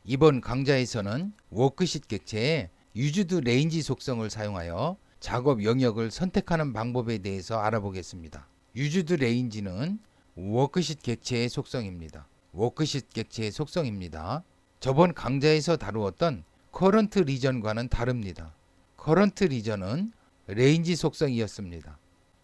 이번 강좌에서는 워크시트 객체의 유즈드 레인지 속성을 사용하여 작업 영역을 선택하는 방법에 대해서 알아보겠습니다. 유즈드 레인지는 워크시트 객체의 속성입니다. 워크시트 객체의 속성입니다. 저번 강좌에서 다루었던 커런트 리전과는 다릅니다. 커런트 리전은 레인지 속성이었습니다.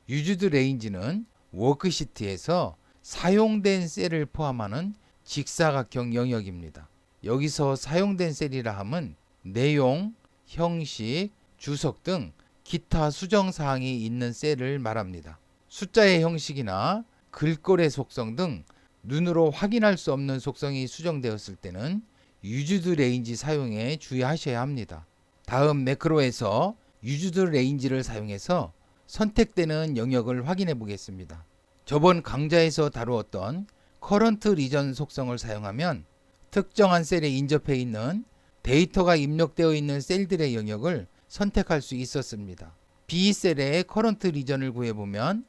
유즈드 레인지는 워크시트에서 사용된 셀을 포함하는 직사각형 영역입니다. 여기서 사용된 셀이라 함은 내용, 형식, 주석 등 기타 수정 사항이 있는 셀을 말합니다. 숫자의 형식이나 글꼴의 속성 등 눈으로 확인할 수 없는 속성이 수정되었을 때는 유즈드 레인지 사용에 주의하셔야 합니다. 다음 매크로에서 유즈드 레인지를 사용해서 선택되는 영역을 확인해 보겠습니다. 저번 강좌에서 다루었던 커런트 리전 속성을 사용하면 특정한 셀에 인접해 있는 데이터가 입력되어 있는 셀들의 영역을 선택할 수 있었습니다. B 셀의 커런트 리전을 구해보면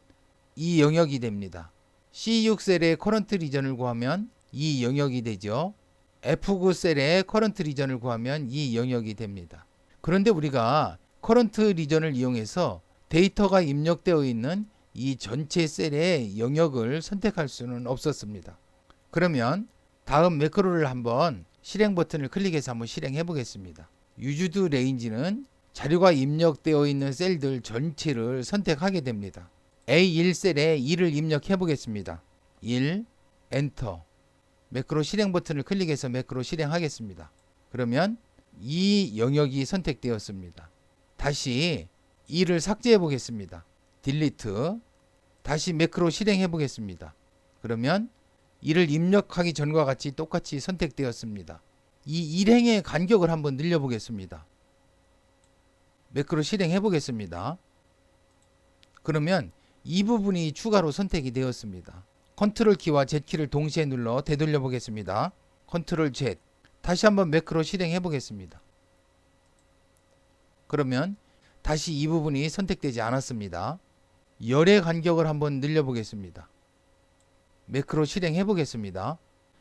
이 영역이 됩니다. C6 셀의 커런트 리전을 구하면 이 영역이 되죠. F9 셀의 커런트 리전을 구하면 이 영역이 됩니다. 그런데 우리가 커런트 리전을 이용해서 데이터가 입력되어 있는 이 전체 셀의 영역을 선택할 수는 없었습니다. 그러면 다음 매크로를 한번 실행 버튼을 클릭해서 한번 실행해 보겠습니다. 유즈드 레인지는 자료가 입력되어 있는 셀들 전체를 선택하게 됩니다. A1 셀에 2를 입력해 보겠습니다. 1, 엔터. 매크로 실행 버튼을 클릭해서 매크로 실행하겠습니다. 그러면 이 영역이 선택되었습니다. 다시 2를 삭제해 보겠습니다. 딜리트. 다시 매크로 실행해 보겠습니다. 그러면 2를 입력하기 전과 같이 똑같이 선택되었습니다. 이 일행의 간격을 한번 늘려보겠습니다. 매크로 실행해 보겠습니다. 그러면 이 부분이 추가로 선택이 되었습니다. 컨트롤 키와 Z 키를 동시에 눌러 되돌려 보겠습니다. 컨트롤 Z. 다시 한번 매크로 실행해 보겠습니다. 그러면 다시 이 부분이 선택되지 않았습니다. 열의 간격을 한번 늘려 보겠습니다. 매크로 실행해 보겠습니다.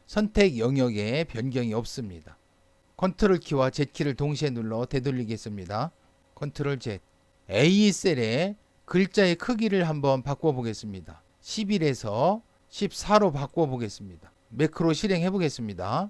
선택 영역에 변경이 없습니다. 컨트롤 키와 Z 키를 동시에 눌러 되돌리겠습니다. 컨트롤 Z. A 셀의 글자의 크기를 한번 바꿔 보겠습니다. 11에서 14로 바꿔 보겠습니다. 매크로 실행해 보겠습니다.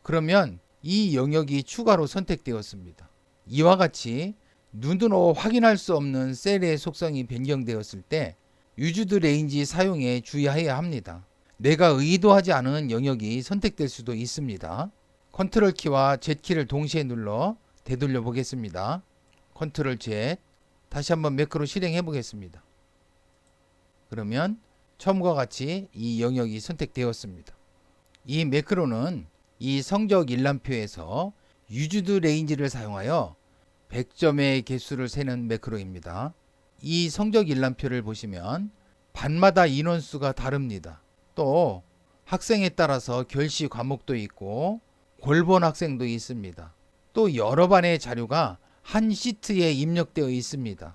그러면 이 영역이 추가로 선택되었습니다. 이와 같이 눈으로 확인할 수 없는 셀의 속성이 변경되었을 때 유즈드 레인지 사용에 주의해야 합니다. 내가 의도하지 않은 영역이 선택될 수도 있습니다. 컨트롤 키와 Z 키를 동시에 눌러 되돌려 보겠습니다. 컨트롤 Z. 다시 한번 매크로 실행해 보겠습니다. 그러면 처음과 같이 이 영역이 선택되었습니다. 이 매크로는 이 성적 일람표에서 유즈드 레인지를 사용하여 100점의 개수를 세는 매크로입니다. 이 성적 일람표를 보시면 반마다 인원수가 다릅니다. 또 학생에 따라서 결시 과목도 있고 골본 학생도 있습니다. 또 여러 반의 자료가 한 시트에 입력되어 있습니다.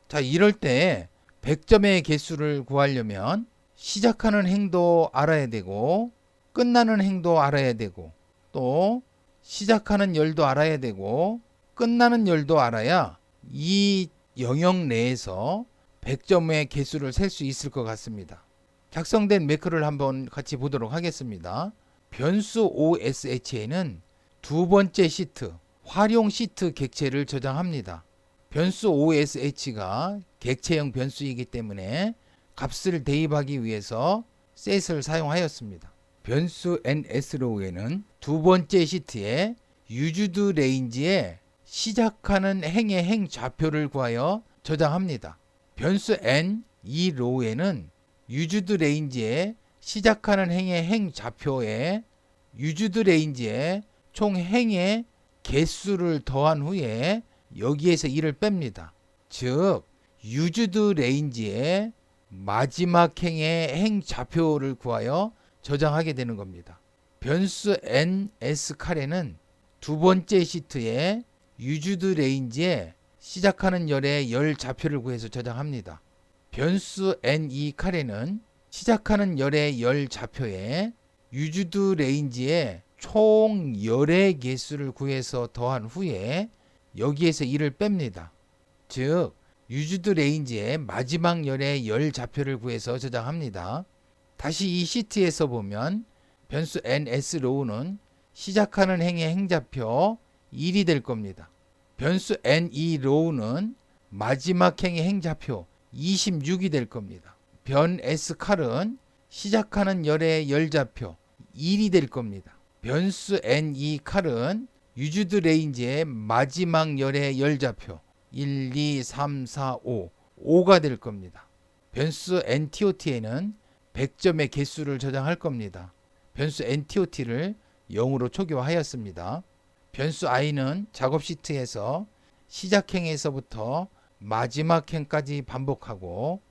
자, 이럴 때 100점의 개수를 구하려면 시작하는 행도 알아야 되고 끝나는 행도 알아야 되고 또 시작하는 열도 알아야 되고 끝나는 열도 알아야 이 영역 내에서 100점의 개수를 셀 수 있을 것 같습니다. 작성된 매크로를 한번 같이 보도록 하겠습니다. 변수 OSH에는 두 번째 시트, 활용 시트 객체를 저장합니다. 변수 OSH가 객체형 변수이기 때문에 값을 대입하기 위해서 set을 사용하였습니다. 변수 NSROW에는 두 번째 시트에 유즈드 레인지에 시작하는 행의 행 좌표를 구하여 저장합니다. 변수 N 이 row에는 유즈드 레인지에 시작하는 행의 행 좌표에 유즈드 레인지에 총 행의 개수를 더한 후에 여기에서 1을 뺍니다. 즉 유즈드 레인지에 마지막 행의 행 좌표를 구하여 저장하게 되는 겁니다. 변수 ns 카레는 두 번째 시트에 유즈드 레인지에 시작하는 열의 열 좌표를 구해서 저장합니다. 변수 ne 카레는 시작하는 열의 열 좌표에 유즈드 레인지에 총 열의 개수를 구해서 더한 후에 여기에서 1을 뺍니다. 즉 유즈드 레인지의 마지막 열의 열 좌표를 구해서 저장합니다. 다시 이 시트에서 보면 변수 ns로우는 시작하는 행의 행좌표 1이 될 겁니다. 변수 ne로우는 마지막 행의 행좌표 26이 될 겁니다. 변 s칼은 시작하는 열의 열좌표 1이 될 겁니다. 변수 ne칼은 유즈드 레인지의 마지막 열의 열좌표 1, 2, 3, 4, 5가 될 겁니다. 변수 ntot에는 100점의 개수를 저장할 겁니다. 변수 ntot를 0으로 초기화하였습니다. 변수 i는 작업 시트에서 시작행에서부터 마지막 행까지 반복하고,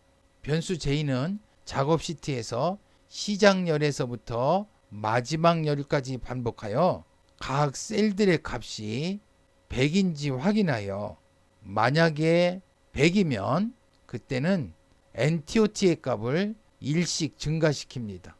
변수 j는 작업 시트에서 시작열에서부터 마지막 열까지 반복하여 각 셀들의 값이 100인지 확인하여 만약에 100이면 그때는 NTOT의 값을 1씩 증가시킵니다.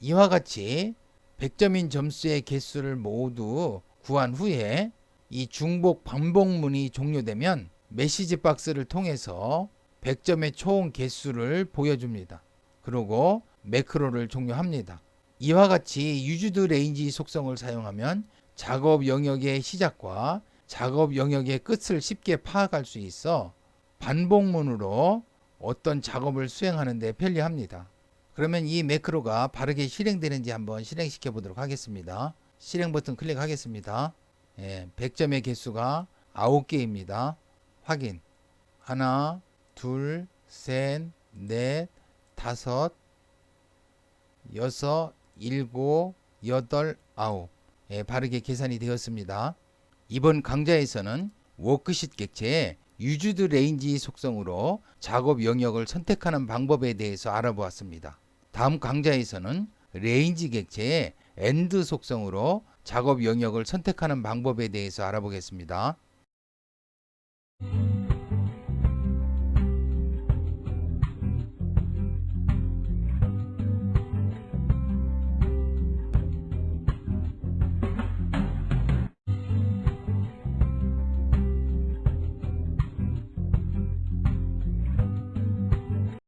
이와 같이 100점인 점수의 개수를 모두 구한 후에 이 중복 반복문이 종료되면 메시지 박스를 통해서 100점의 총 개수를 보여줍니다. 그리고 매크로를 종료합니다. 이와 같이 유즈드 레인지 속성을 사용하면 작업 영역의 시작과 작업 영역의 끝을 쉽게 파악할 수 있어 반복문으로 어떤 작업을 수행하는 데 편리합니다. 그러면 이 매크로가 바르게 실행되는지 한번 실행시켜 보도록 하겠습니다. 실행 버튼 클릭하겠습니다. 100점의 개수가 9개입니다. 확인. 하나, 둘, 셋, 넷, 다섯, 여섯, 일곱, 여덟, 아홉. 바르게 계산이 되었습니다. 이번 강좌에서는 워크시트 객체의 유즈드 레인지 속성으로 작업 영역을 선택하는 방법에 대해서 알아보았습니다. 다음 강좌에서는 레인지 객체의 엔드 속성으로 작업 영역을 선택하는 방법에 대해서 알아보겠습니다.